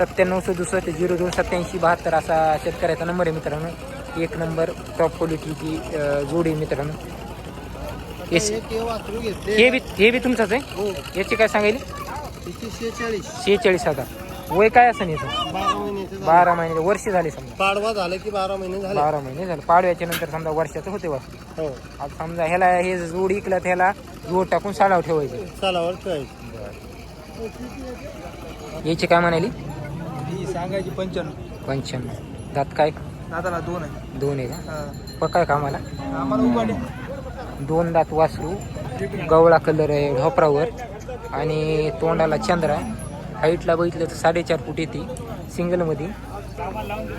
9767 असा शेतकऱ्याचा नंबर आहे मित्रांनो. एक नंबर टॉप क्वालिटीची जोडी आहे मित्रांनो. हे बी तुमचंच आहे. हो याची काय सांगायली? 46,000. वय काय असं याचं? 12 महिने वर्ष झाले समजा. पाडवा झाला की 12 महिने झाले. 12 महिने झाले. पाडव्याच्या नंतर समजा वर्षाचं होते वाटतं. हो आता समजा ह्याला हे जोड इकलं तर ह्याला जोड टाकून साडावर ठेवायचे. सालावर ठेवायची. याची काय म्हणाली? ही सांगायची 95. 95. दात काय? दादाला 2 आहे. 2 आहे का? पक्का आहे कामाला? आम्हाला उपाडे 2 दात वासरू. गवळा कलर आहे ढोपरावर आणि तोंडाला चंद्र आहे. हाईटला बघितलं तर 4.5 फूट येते सिंगलमध्ये.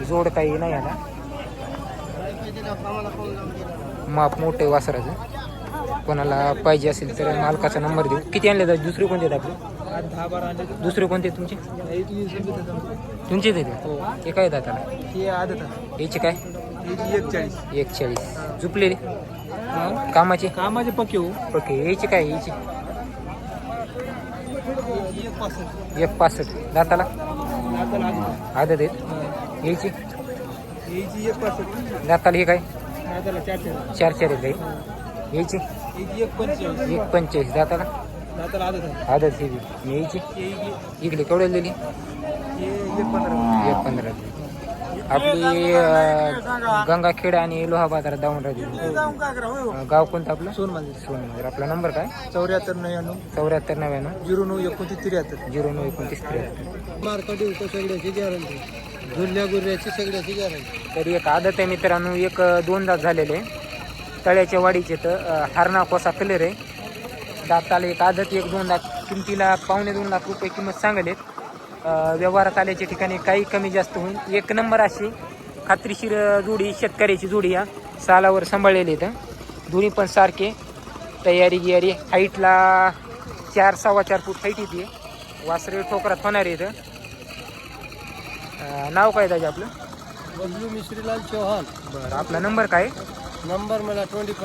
जोड काही नाही आता. माप मोठे वासराचं. कोणाला पाहिजे असेल तर मालकाचा नंबर देऊ. किती आणले जाते? दुसरे कोणते आहेत आपले? 10-12 आणले. दुसरे कोणते तुमचे? तुमचेच आहेत? हे काय दाताला? ही आदत आहे. याचे काय? ही 41. 41. झुपलेले कामाचे? कामाचे पक्के हो. ओके. याची काय? याची 165. दाताला दादाला आदत आहेत. याची 165. दाताला हे काय? दादाला 4. 4 आहेत काही. याची 145. 1.45. दाताला दादाला आदत आहे. आदत हे बी. याची इकडे केवढ्याला दिली? 115. 15. आपली गंगाखेड आणि लोहा बाजारात जाऊन राहिली. गाव कोणतं आपलं? सोनमंदिर. आपला नंबर काय? 74-99 74-99 09-29-73. 09-29-73. मार्केट सगळ्याची गॅरंटी. गुल्ल्या गुर्ऱ्याची सगळ्याची गॅरंटी. तरी एक आदत आहे मित्रांनो. 1-2 दात झालेले तळ्याच्या वाडीचे. तर हरणा कोसा कलर आहे. दाताला एक आदत 1-2 दात. किमतीला 2.25 लाख रुपये किंमत सांगलेत. व्यवहारात आल्याच्या ठिकाणी काही कमी जास्त होईल. एक नंबर अशी खात्रीशीर जोडी, शेतकऱ्याची जोडी. या सालावर सांभाळलेली इथं. दोन्ही पण सारखे. तयारी गियारी. हाईटला 4-4.25 फूट हाईट येते. वासरे ठोकरात होणार आहे इथं. नाव काय त्याचे आपलं? बबलू मिश्रीलाल चौहान. बरं. आपला नंबर काय? नंबर मला 25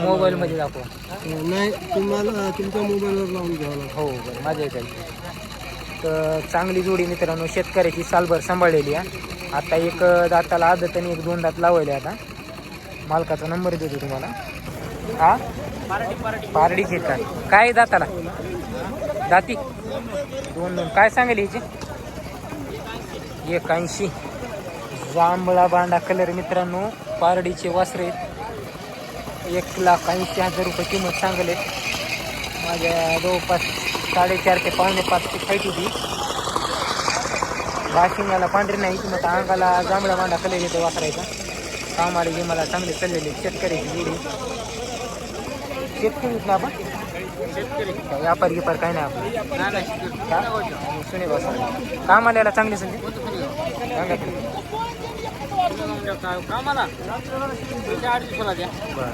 मोबाईलमध्ये दाखवा. नाही, तुम्हाला तुमच्या मोबाईलवर लावून घ्यावं लागेल. हो बरं. माझ्या इथे तर चांगली जोडी मित्रांनो. शेतकऱ्याची सालभर सांभाळलेली आहे. आता एक दाताला आदत आणि 1-2 दात लावले. आता मालकाचा नंबर देतो तुम्हाला. हा पारडी घेतात काय दाताला? दाती 2 काय सांगेल याची? 81. जांभळा बांडा कलर मित्रांनो. पारडीचे वासरे 1,80,000 रुपये किंमत सांगले. माझ्या जवळपास 4.5 ते 4.25 फूट हाईट होती. वाशिंगाला पांढरी नाही किंमत. अंगाला जांभळा बांडा कलर येतो वासरायचा. कामाला जे मला चांगले चाललेले शेतकऱ्याची जोडी. शेतकरीच ना आपण? शेतकरी व्यापारी गिपार काय नाही आपण. सुने वासरा कामाला याला चांगली संधी. कामाला बरं.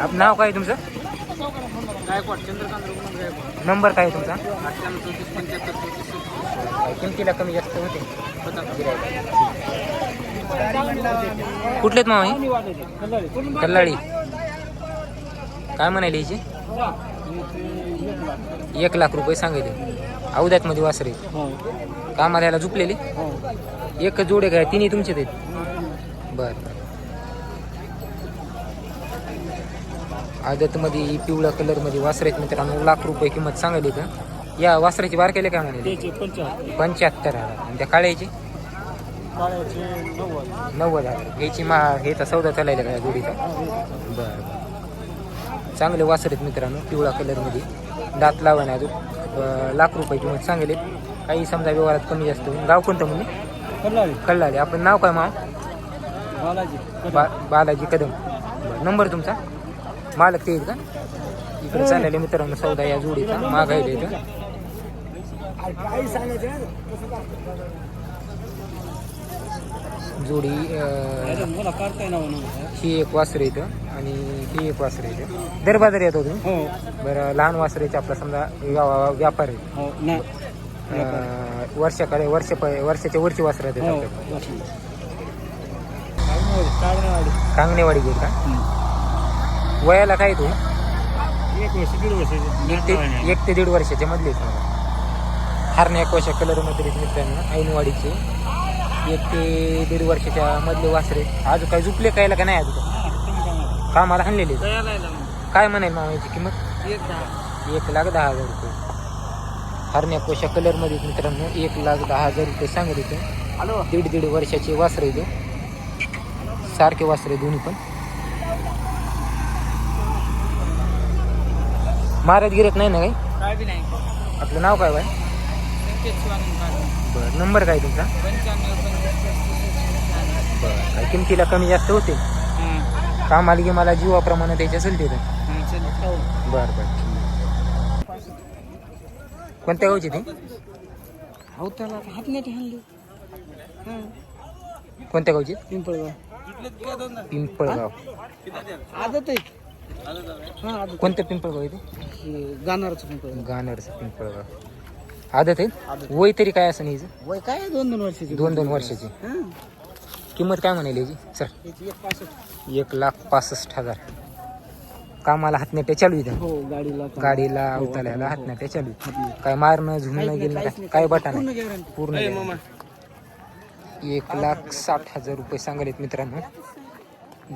आप नाव काय तुमचं? गायकवाड चंद्रकांत गायकवाड. नंबर काय आहे तुमचा? 98-34-75. किमतीला कमी जास्त होते. कुठलेत मामा? कल्लाळी. काय म्हणाले याची? 1 लाख रुपये सांगितले. अवध्यात मध्ये वासरे कामाला याला झुपलेली. एक जोडे काय? तिन्ही तुमचेच आहेत? बरं. आदतमध्ये पिवळ्या कलरमध्ये वासरे आहेत मित्रांनो. 1 लाख रुपये किंमत सांगली. का या वासराची बारकेले काय म्हणाले? 75,000. आणि त्या काळ्याची 90,000. याची ह्याचा सौदा चालायला का जोडीचा? बरं. चांगले वासरे आहेत मित्रांनो. पिवळा कलरमध्ये. दात लावा नाही अजून. 1 लाख रुपये किंमत सांगले. काही समजा व्यवहारात कमी जास्त होईल. गाव कोणतं म्हणजे? कल्लाळी. आपण नाव काय मा? बालाजी कदम. नंबर तुमचा? मालक ते येईल का? इकडे चाललेले मित्रांनो सौदा या जोडीचा मागायला इथं. जोडी ही एक वासरे इथं आणि ही एक वासरे इथं. दर बाजार येतो तुम्ही? बरं. लहान वासरेचे आपला समजा व्यापार आहे. वर्षाकडे वर्षाच्या वरची वासरे आहेत. कांगणेवाडी गेल का? वयाला काय तू? 1 वर्ष 1.5 वर्षाचे. 1 ते 1.5 वर्षाच्या मधले. हरण्या कोशा कलरमध्ये मित्रांनो ऐनवाडीचे 1 ते 1.5 वर्षाच्या मधले वासरे. अजून काय झुपले कायला का नाही अजून कामाला आणलेले. काय म्हणाल मामाची किंमत? 1,10,000 रुपये. हरण्या कोशा कलरमध्ये मित्रांनो 1,10,000 रुपये सांगत होते. 1.5 वर्षाचे वासरे इथे सारखे वासरे दोन्ही पण. महाराज गिरत नाही ना काही? काय बी नाही. आपलं नाव काय बाय? बरं. नंबर काय तुमचा? 95. बरं. काय किमतीला कमी जास्त होते? कामाला की मला जीवाप्रमाणे त्याच्या असेल तिथं. बरं बरं. कोणत्या गावची ती? हो त्याला हातण्याची हल्ली. कोणत्या गावची? पिंपळगाव. पिंपळगाव. आदत आहे. हां आदत. कोणतं पिंपळगाव आहे ते? गाणारचं पिंपळगाव. गाणरचं पिंपळगाव. आदत आहे. वय तरी काय असं नाही? वय काय 2-2 वर्षाची. 2-2 वर्षाची. हां किंमत काय म्हणाली याची सर? याची 1,65. 1,65,000. कामाला हातनेट्या चालू इथं. हो गाडीला अवताल्याला हातनेट्या चालू. काय मारणं झुमणं गेलं काय बटा नाही पूर्ण. 1,60,000 रुपये सांगलेत मित्रांनो.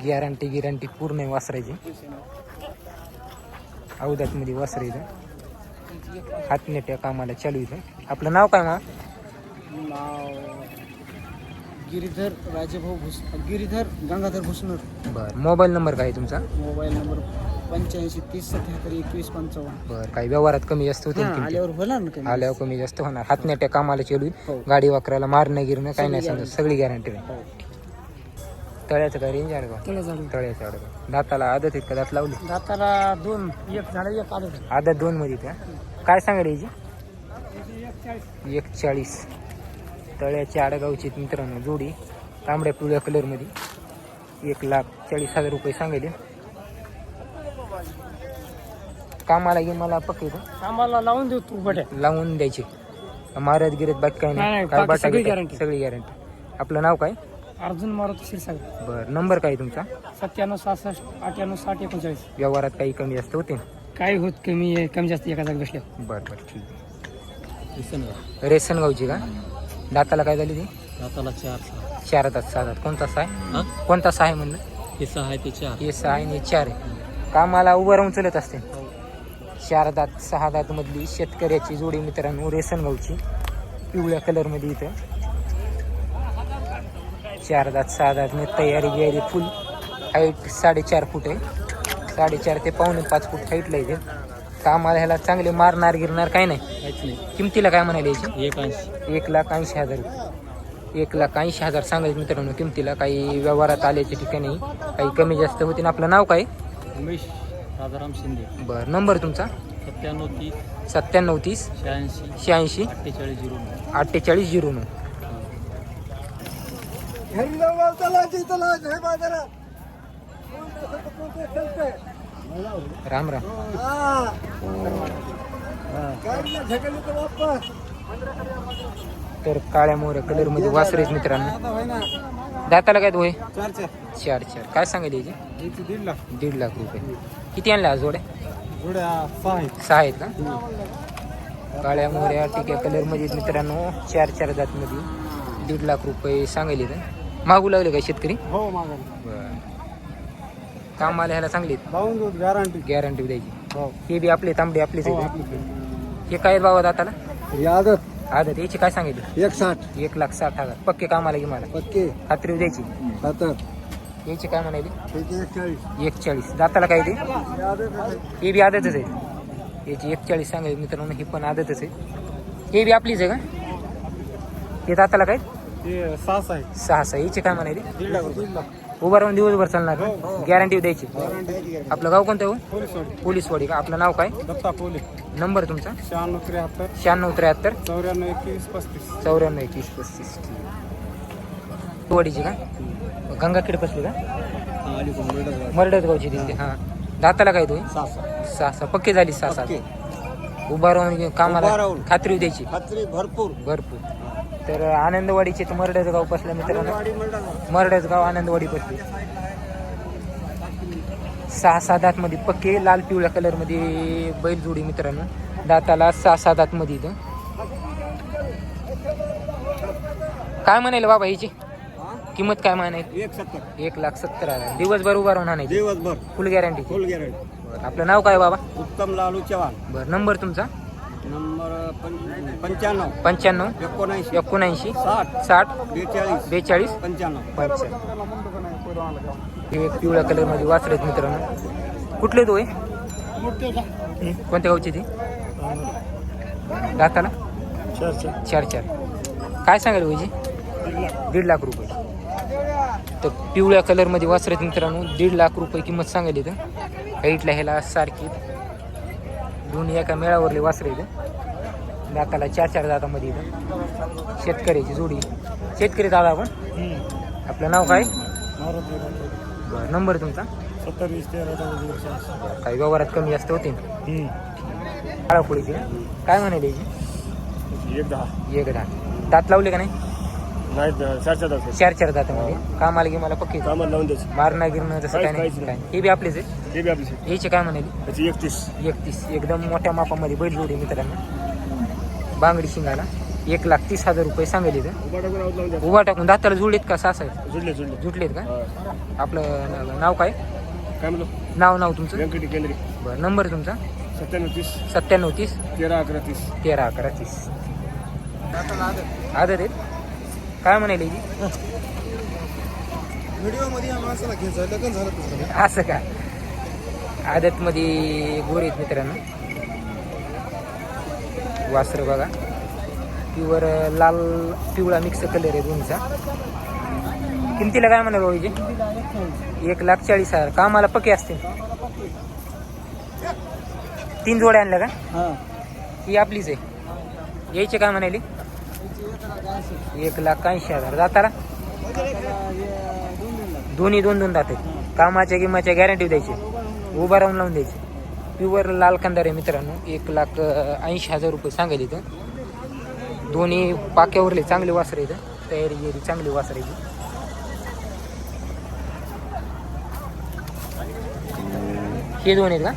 गॅरंटी पूर्ण आहे वासरायची. अवधातमध्ये वासर इथं हातनेट्या कामाला चालू इथं. आपलं नाव काय मग? नाव गिरीधर राजेभाऊ गिरीधर गंगाधर भुसनर. बरं. मोबाईल नंबर काय आहे तुमचा? Mobile number 85 30 77 21 55. बरं. काही व्यवहारात कमी जास्त होते? आल्यावर होणार ना कमी. आल्यावर कमी जास्त होणार. हातनेट्या कामाला चालू. हो. गाडी वाकरायला मारणं गिरणं काही नाही समजा सगळी गॅरंटी आहे. तळ्याचं काय रेंज आहे का? तळ्याचं अडगा. दाताला आदत आहेत का? दात लावली? दाताला 2 एक झाड एक आलं. आदत 2 मध्ये त्या. काय सांगायला याची? 1,40. तळ्याच्या आडगावची मित्रांनो जोडी तांबड्या पिवळ्या कलरमध्ये 1,40,000 रुपये सांगेल. कामाला गे मला पक्के आम्हाला लावून देऊ तू बटे. लावून द्यायचे. महाराज गिरत बाकी काय नाही. काय बाटा सगळी गॅरंटी. आपलं नाव काय? अर्जुन मारुती क्षीरसागर. बरं. नंबर काय तुमचा? 97 66 98 60 39. व्यवहारात काही कमी जास्त होते? काय होत कमी जास्त एका जागी बसल्या. बरं ठीक आहे. रेसनगावची का? दाताला काय झाली ती? दाताला 4 दात 6 दात. कोणता सहा आहे? कोणता सहा आहे म्हणलं? हे 6 आहे ते 4. हे 6 आणि 4 आहे. कामाला उभं राहून चलत असते. 4 दात 6 दात मधली शेतकऱ्याची जोडी मित्रांनो रेसनगावची पिवळ्या कलरमध्ये इथं 4 दात 6 दात में तयारी गियारी फुल. हाईट 4.5 फूट आहे. 4.5 ते 5.25 फूट हाईटला इथे. कामाला ह्याला चांगले मारणार गिरणार काय नाही. किमतीला काय म्हणाले याची? 1,80,000 रुपये. 1,80,000 सांगायचं मित्रांनो किमतीला. काही व्यवहारात आल्याच्या ठिकाणी काही कमी जास्त होते. आपलं नाव काय? उमेश राजाराम शिंदे. बरं. नंबर तुमचा? 97 30 86 4809. राम राम. तर काळ्या मोऱ्या कलर मध्ये वासरेच मित्रांनो. दाताला काय होय? 4 काय सांगायला याची? 1.5 लाख रुपये. किती आणल्या आज जोड्या? 6 आहेत का? काळ्या मोऱ्या टिक्या कलर मध्ये मित्रांनो 4 दात मध्ये 1.5 लाख रुपये सांगायले. मागू लागले काय शेतकरी? हो मागा. बरं. कामाला ह्याला चांगली गॅरंटी द्यायची. हे बी आपले तांबडे आपलेच आहेत. हे काय बाबा दाताला? आदत याची काय सांगितली? 1,60,000. पक्के कामाला की मला खात्री द्यायची. याची काय म्हणाली? 1,40. दाताला काय ते? हे बी आदतच आहे. याची 1,40 सांगायची मित्रांनो. ही पण आदतच आहे. हे बी आपलीच आहे का? हे दाताला काय? 6 याची काय म्हणाली? 1.5 लाख. उभा राहून दिवसभर चालणार. गॅरंटी द्यायची. आपलं गाव कोणतं हो? पोलीसवाडी का? आपलं नाव काय? दत्ता पोले. नंबर तुमचा? 9673 9673 94 21 35. वाडीची का? गंगाखेड बसली का? मरडत गावची तिथे. हां. दाताला काय तू? 6 पक्की झाली. 6 उभा राहून कामाला खात्री द्यायची. भरपूर. तर आनंदवाडीचे तर मरडच गाव बसलं मित्रांनो. मरडच गाव आनंदवाडी बसली. 6 दात मध्ये पक्के लाल पिवळ्या कलर मध्ये बैल जोडी मित्रांनो. दाताला 6 दात मध्ये इथं काय म्हणाले बाबा हिची किंमत काय म्हणाली? 170 1,70,000. दिवसभर उभा राहून आणायची दिवसभर फुल गॅरंटी. फुल गॅरंटी. आपलं नाव काय बाबा? उत्तम लालू चव्हाण. बरं नंबर तुमचा? नंबर 95 95 79 79 60 60 42 42 95. 55. हे एक पिवळ्या कलर मध्ये वासर आहेत मित्रांनो. कुठले तो आहे? कोणत्या गावची ती? दाताला 4 काय सांगाल भाऊजी? 1.5 लाख रुपये. तर पिवळ्या कलर मध्ये वासर आहेत मित्रांनो. 1.5 लाख रुपये किंमत सांगायली. तर हाईटला ह्याला सारखी दोन्ही एका मेळावरले वासरे इथं. दाताला 4 दातामध्ये इथं. शेतकऱ्याची जोडी. शेतकरी दादा आपण. आपलं नाव काय? बरं नंबर तुमचा? 70 काही व्यवहारात कमी जास्त होते. काळापुडीची काय म्हणाले? 1.10. दात लावले का नाही? 4 दातामध्ये. कामाला मला पक्की मारणं गिरणं तसं काय नाही. काय हे बी आपलेच आहे. याचे काय म्हणाले? 31. एकदम मोठ्या मापामध्ये बैल जोडी मित्रांनो. बांगडी शिंगाला 1,30,000 रुपये सांगायले. उभा टाकून दाताला जुळलेत का? सास आहेत जुटलेत का? आपलं नाव काय? नाव तुमचं? बरं नंबर तुमचा? 97 30 13 11 30. आदत आहेत. काय म्हणाले? व्हिडिओ मध्ये माणसाला घ्यायचं लग्न झालं असं का? आदत मध्ये गोरे आहेत मित्रांनो. वासर बघा प्युअर लाल पिवळा मिक्स कलर आहे दोन्हीचा. किमतीला काय म्हणाल भाऊजी? 1,40,000. कामाला पक्के असते. 3 जोड्या आणल्या का? ही आपलीच आहे. यायचे काय म्हणाली? 1,80,000. दाताला दोन्ही 2 दात आहेत. कामाच्या गिमाच्या गॅरंटी द्यायची. उभा राहून लावून द्यायची. प्युअर लाल कंदार आहे मित्रांनो. 1,80,000 रुपये सांगायला इथं. दोन्ही पाक्यावरले चांगले वासरे इथं. तयारी गेली चांगली वासरे. हे 2 आहेत का?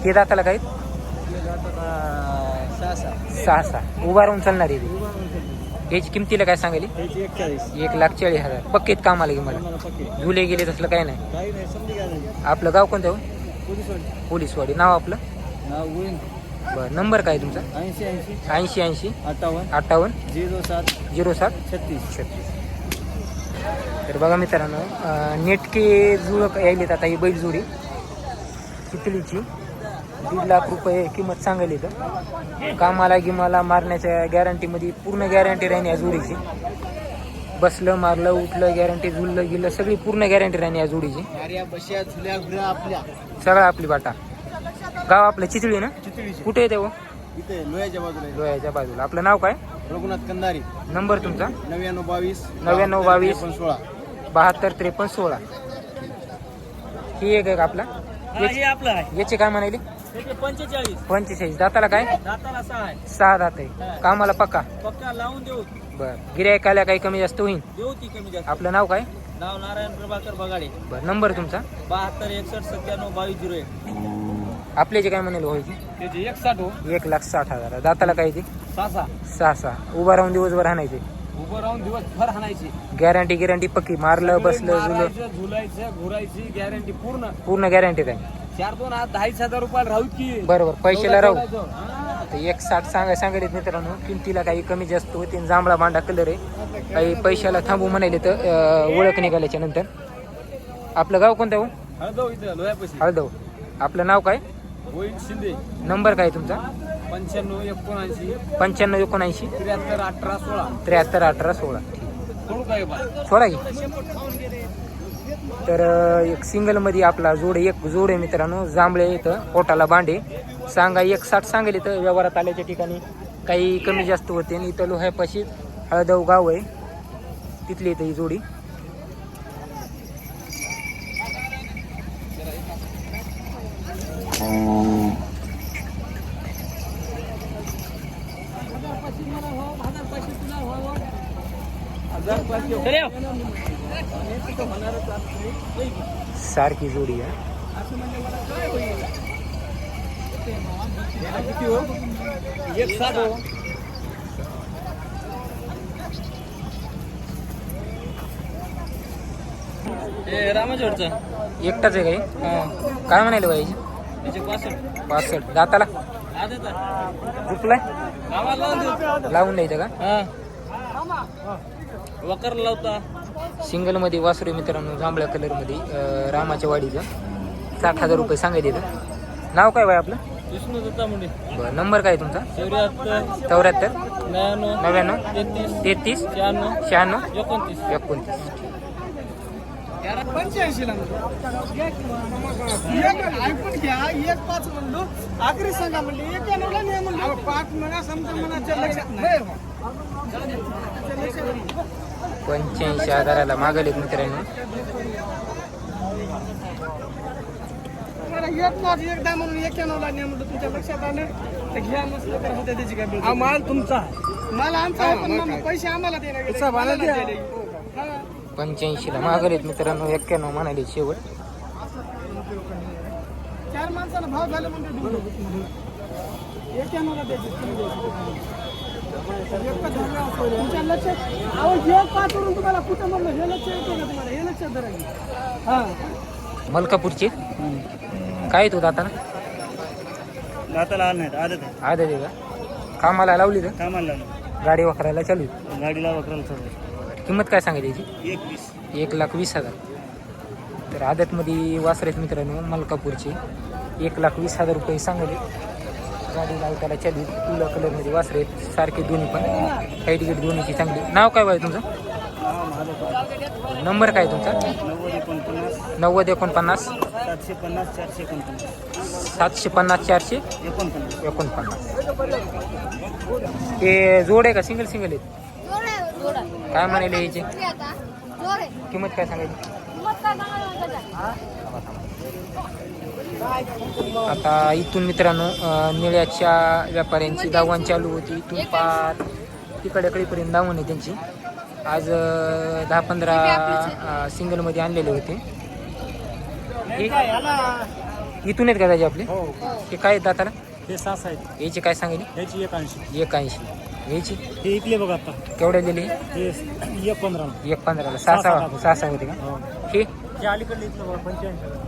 हे दाताला काय? 6. उभा राहून चालणार आहे. याची किमतीला काय सांगायली? 1,40,000. पक्केत कामाला की मला झुले गेले तसलं काय नाही. आपलं गाव कोणतं हो? पोलीसवाडी. नाव आपलं? बरं नंबर काय तुमचा? 80 58 07 36. तर बघा मित्रांनो नेटके जुळक यायलेत आता ही बैल जोडी चितलीची. 1.5 लाख रुपये किंमत सांगायली. तर कामाला गिमाला मारण्याच्या गॅरंटीमध्ये पूर्ण गॅरंटी राहीन या जोडीची. बसलं मारलं उठलं गॅरंटी, झुललं गिल्लं सगळी पूर्ण गॅरंटी राहीन या जोडीची. सगळं आपली बाटा. गाव आपलं चितळी ना? कुठे येते हो? इथे लोह्याच्या बाजूला. आपलं नाव काय? रघुनाथ कंदारी. नंबर तुमचा? 99 99 16 72 53 16. ही एक आपला. याचे काय म्हणाले? 45. दाताला काय? 6 दात आहे. कामाला पक्का लावून देऊ. बर. गिऱ्हाईकाला काही कमी जास्त होईल. देऊ ती कमी जास्त. आपलं नाव काय? नाव नारायण प्रभाकर बगाडे. बरं नंबर तुमचा? 72 61 97 22 01. आपले जे काय म्हणाले व्हायची? त्याचे 160 हो. 1,60,000. दाताला काय ते? 6 उभा राहून दिवसभर हाणायचे. उभं राहून दिवसभर हाणायची. गॅरंटी पक्की. मारलं बसलं झुलायचं घुरायची गॅरंटी पूर्ण गॅरंटी राहील. 4-2 2,500 रुपयाला राहू की बरोबर पैशाला राहू. तर 1,60 सांगायला मित्रांनो. किमतीला काही कमी जास्त होते. जांभळा भांडा कलर आहे. काही पैशाला थांबू म्हणाले तर ओळख निघाल्याच्या नंतर. आपलं गाव कोणतं हो? हळदव. आपलं नाव काय? गोविंद शिंदे. नंबर काय तुमचा? 95 79 95 79 73 18 16. 73 18 16. थोडं काय सोडा की. तर एक सिंगलमध्ये आपला जोड आहे मित्रांनो. जांभळे इथं पोटाला बांडे. सांगा 1,60 सांगेल. इथं व्यवहारात आल्याच्या ठिकाणी काही कमी जास्त होते. आणि इथं लोह्यापाशी हळदव गाव आहे तिथली इथं ही जोडी. सारखी जोडी आहे. रामाजोडचा एकटाच आहे काही काय म्हणाले बाई 65 दाताला झुकलाय लावून द्यायचं का वकर लावता सिंगल मध्ये वासरू आहे मित्रांनो जांभळ्या कलर मध्ये रामाच्या वाडीचं 60,000 रुपये सांगायचे नाव काय बाय आपलं विष्णू दत्ता मुंडे बरं नंबर काय तुमचा 74 74 99 99 33 96 96 29 29 85 ला ऐकून घ्या 1.5 म्हणलो आखरी सांगा म्हणले 91 ला नाही म्हणलो 5 म्हणा समजा मनाच्या लक्षात नाही 85,000ला मागलेत मित्रांनो एकदा म्हणून 91 ला नाही म्हणलं तुमच्या लक्षात आलं तर घ्या नसलं तर होत्या त्याची काय माल तुमचा माल आमचा आहे पण मग पैसे आम्हाला देणार 85ला मागलेत मित्रांनो 91 म्हणाले शेवट 4 माणसाला भाव झाले म्हणजे 91 ला द्यायचे तुमच्या लक्षात अहो हे पाठवून तुम्हाला कुठं म्हणलं हे लक्षात येते का तुम्हाला हे लक्षात धरा हा मलकापूरचे काय तो दाताना दाताला आलं नाही आदत आहे आदत आहे का कामाला लावली तर कामाला गाडी वापरायला चालू गाडीला वकराला चालू किंमत काय सांगायची याची 21 1,20,000 तर आदतमध्ये वासरेत मित्रांनो मलकापूरचे 1,20,000 रुपये सांगले गाडी लावताना चालू पिवळ्या कलरमध्ये वासरेत सारखे दोन्ही पण हाईट गेट दोन्हीची चांगली नाव काय बाय तुमचं नंबर काय तुमचा 90 750 449 ते जोड आहे का सिंगल आहेत काय म्हणाले याची किंमत काय सांगायची आता इथून मित्रांनो निळ्याच्या व्यापाऱ्यांची दावण चालू होती इथून पार तिकडेपर्यंत दावण आहे त्यांची आज 10-15 सिंगलमध्ये आणलेले होते इथून आहेत का त्याचे आपले ते काय दाताला हे 6 आहेत याची काय सांगितली याची 81 81 याची हे इकले बघा आता केवढ्या दिली हे 1.15 1.15ला 6 होते का हे अलीकडे इथलं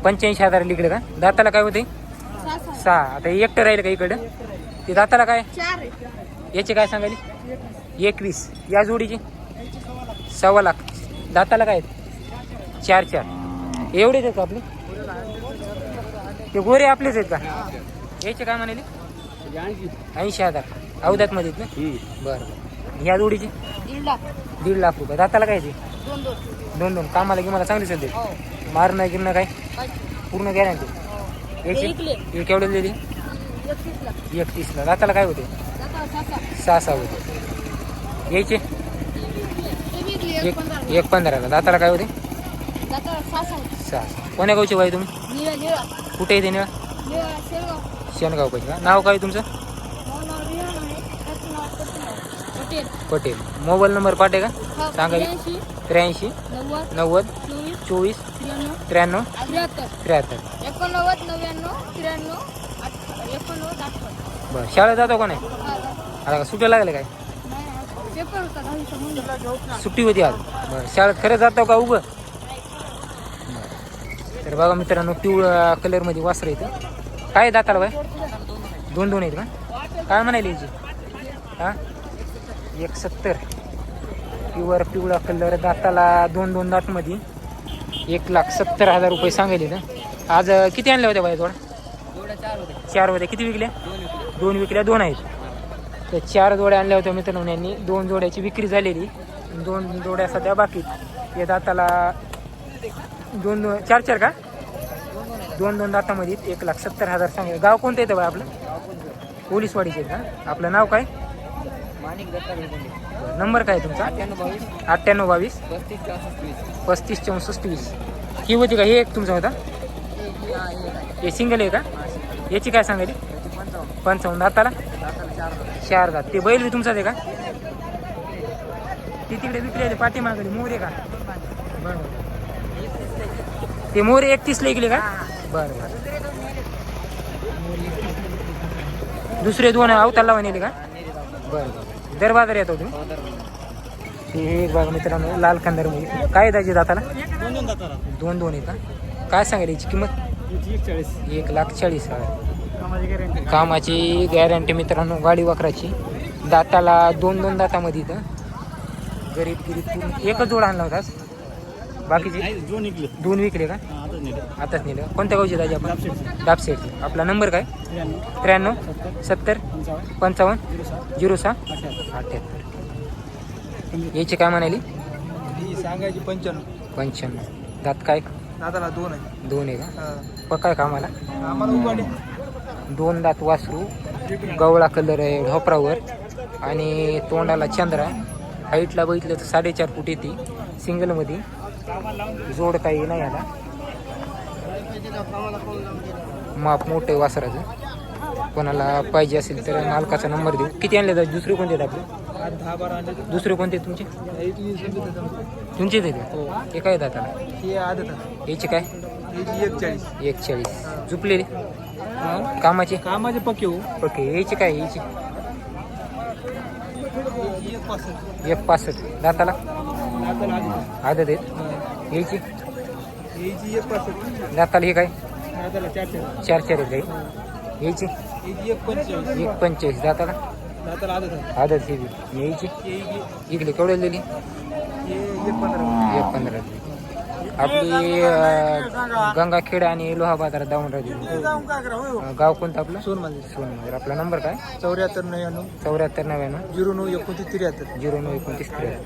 85,000 लिकडे का दाताला काय होते 6 आता एकटं राहील का इकडं ते दाताला काय याचे काय सांगायले 21 या जोडीची 1.25 लाख दाताला काय 4 एवढेच आहेत का आपले ते गोरे आपलेच आहेत का याचे काय म्हणाले 80,000 अवधात मध्ये ना बरं या जोडीची 1.5 लाख रुपये दाताला काय ते 2 कामाला की मला चांगली चालते मारणं गिरणं काय पूर्ण गॅरंटी याची हे केवढे दिली 31ला दाताला काय होते 6 होते यायचे 1.15ला दाताला काय होते 6 कोण्या गावचे बाई तुम्ही कुठे येते निळा शेणगाव पाहिजे का नाव काय तुमचं पटेल मोबाईल नंबर पाठे का सांगा 83 90 24 93 73 बरं शाळेत जातो का नाही आता का सुट्ट्या लागल्या काय सुट्टी होती आज बरं शाळेत खरंच जातो का उगं तर बघा मित्रांनो पिवळ्या कलरमध्ये वासरं येतं काय दाताला बाय 2 आहेत का काय म्हणायला याची हां 170 प्युअर पिवळा कलर दाताला 2 दातमध्ये 1,70,000 रुपये सांगायले ना आज किती आणल्या होत्या बाय थोडा 4 होत्या किती विकल्या 2 विकल्या 2 आहेत तर 4 जोड्या आणल्या होत्या मित्रांनो यांनी 2 जोड्याची विक्री झालेली 2 जोड्या सध्या बाकी या दाताला 4 का 2 दातामध्ये 1,70,000 सांगितलं गाव कोणतं येतं बाय आपलं पोलीसवाडीचे का आपलं नाव काय नंबर काय तुमचा 9822 3564 ही होती का हे एक तुमचा होता हे सिंगल आहे का याची काय सांगायची 55 दाताला 4 दात ते बैल बी तुमचाच आहे का ती तिकडे विकली आहे पाठी मागली मोरे का बरं ते मोरे 31ला विकले का बरं दुसरे 2 अवतारला नेले का बरं दर बाजार येतो तुम्ही हे बघा मित्रांनो लाल खंदर मध्ये काय द्यायचे दाताला दोन दोन आहे का? काय सांगायला याची किंमत? 1,40,000. कामाची गॅरंटी मित्रांनो गाडी वखराची. दाताला दोन दोन दातामध्ये इथं गरीब पूर्ण एकच जोड आणला होतास. बाकीचे दोन विकले का? आताच नेलं. कोणत्या गावचे दाजी आपण? दापसेटचे. आपला नंबर काय? 93 70 55 06 78. याची काय म्हणाली? सांगायची 95. दात काय? दादाला 2 आहे. दोन आहे का? पक्का आहे कामाला? आम्हाला उभाडे दोन दात वासरू, गवळा कलर आहे ढोपरावर आणि तोंडाला चंद्र आहे. हाईटला बघितलं तर 4.5 फूट येते सिंगलमध्ये. जोड काही नाही आता. माप मोठं आहे वासराचं. कोणाला पाहिजे असेल तर मालकाचा नंबर देऊ. किती आणले तर दुसरे कोणते आहेत आपले? 10-12 आणले. दुसरे कोणते तुमचे? तुमचेच आहे ते? ते काय दाताला? ही आदत याचे काय? 140. झुपलेले कामाचे? कामाचे पक्के हो. ओके. याचे काय? याची 165. दाताला आदत आहेत. याची दाताला हे काय? 4 आहेत काही. याची 1.25. दाताला आदत हे बी. यायची इकडे केवढ्या दिली? 1.15. आपली गंगाखेड आणि लोहा बाजारात जाऊन राहिली. गाव कोणतं आपलं? सोनमंदिर. आपला नंबर काय? 74 99 74 99 09 29 73. 09 29 73.